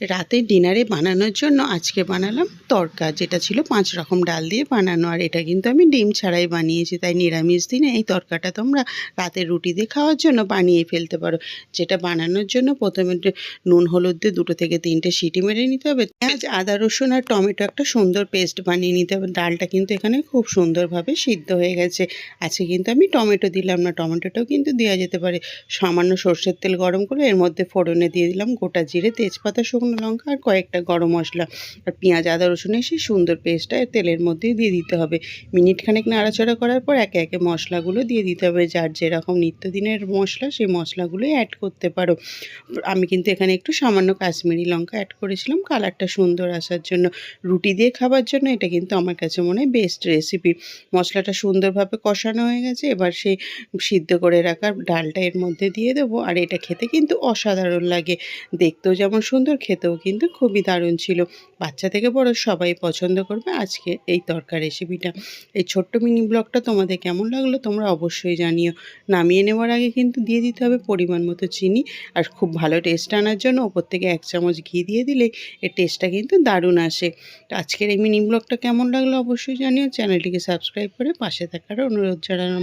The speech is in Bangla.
রাতের ডিনারে বানানোর জন্য আজকে বানালাম তড়কা, যেটা ছিল 5 রকম ডাল দিয়ে বানানো। আর এটা কিন্তু আমি ডিম ছাড়াই বানিয়েছি, তাই নিরামিষ দিনে এই তড়কাটা তোমরা রাতের রুটি দিয়ে খাওয়ার জন্য বানিয়ে ফেলতে পারো। যেটা বানানোর জন্য প্রথমে নুন হলুদ দিয়ে 2 থেকে 3টে সিটি মেরে নিতে হবে। পেঁয়াজ আদা রসুন আর টমেটো একটা সুন্দর পেস্ট বানিয়ে নিতে হবে। ডালটা কিন্তু এখানে খুব সুন্দরভাবে সিদ্ধ হয়ে গেছে। আজকে কিন্তু আমি টমেটো দিলাম না, টমেটোটাও কিন্তু দেওয়া যেতে পারে। সামান্য সর্ষের তেল গরম করে এর মধ্যে ফোড়নে দিয়ে দিলাম গোটা জিরে, তেজপাতা, শুকনো লঙ্কা আর কয়েকটা গরম মশলা। আর পেঁয়াজ আদা রসুনের সেই সুন্দর পেস্টটা তেলের মধ্যেই দিয়ে দিতে হবে। মিনিট খানেক নাড়াচাড়া করার পর একে একে মশলাগুলো দিয়ে দিতে হবে। যার যেরকম নিত্যদিনের মশলা সেই মশলাগুলোই অ্যাড করতে পারো। আমি কিন্তু এখানে একটু সামান্য কাশ্মীরি লঙ্কা অ্যাড করেছিলাম কালারটা সুন্দর আসার জন্য। রুটি দিয়ে খাবার জন্য এটা কিন্তু আমার কাছে মনে হয় বেস্ট রেসিপি। মশলাটা সুন্দরভাবে কষানো হয়ে গেছে, এবার সেই সিদ্ধ করে রাখা ডালটা এর মধ্যে দিয়ে দেবো। আর এটা খেতে কিন্তু অসাধারণ লাগে, দেখতেও যেমন সুন্দর, খেতেও কিন্তু খুবই দারুণ ছিল। বাচ্চা থেকে বড় সবাই পছন্দ করবে আজকে এই তড়কা রেসিপিটা। এই ছোট্ট মিনি ব্লগটা তোমাদের কেমন লাগলো তোমরা অবশ্যই জানিও। নামিয়ে নেওয়ার আগে কিন্তু দিয়ে দিতে হবে পরিমাণ মতো চিনি। আর খুব ভালো টেস্ট আনার জন্য ওপর থেকে 1 চামচ ঘি দিয়ে দিলে এর টেস্টটা কিন্তু দারুণ আসে। তো আজকের এই মিনি ব্লগটা কেমন লাগলো অবশ্যই জানিও। চ্যানেলটিকে সাবস্ক্রাইব করে পাশে থাকার অনুরোধ জানালাম।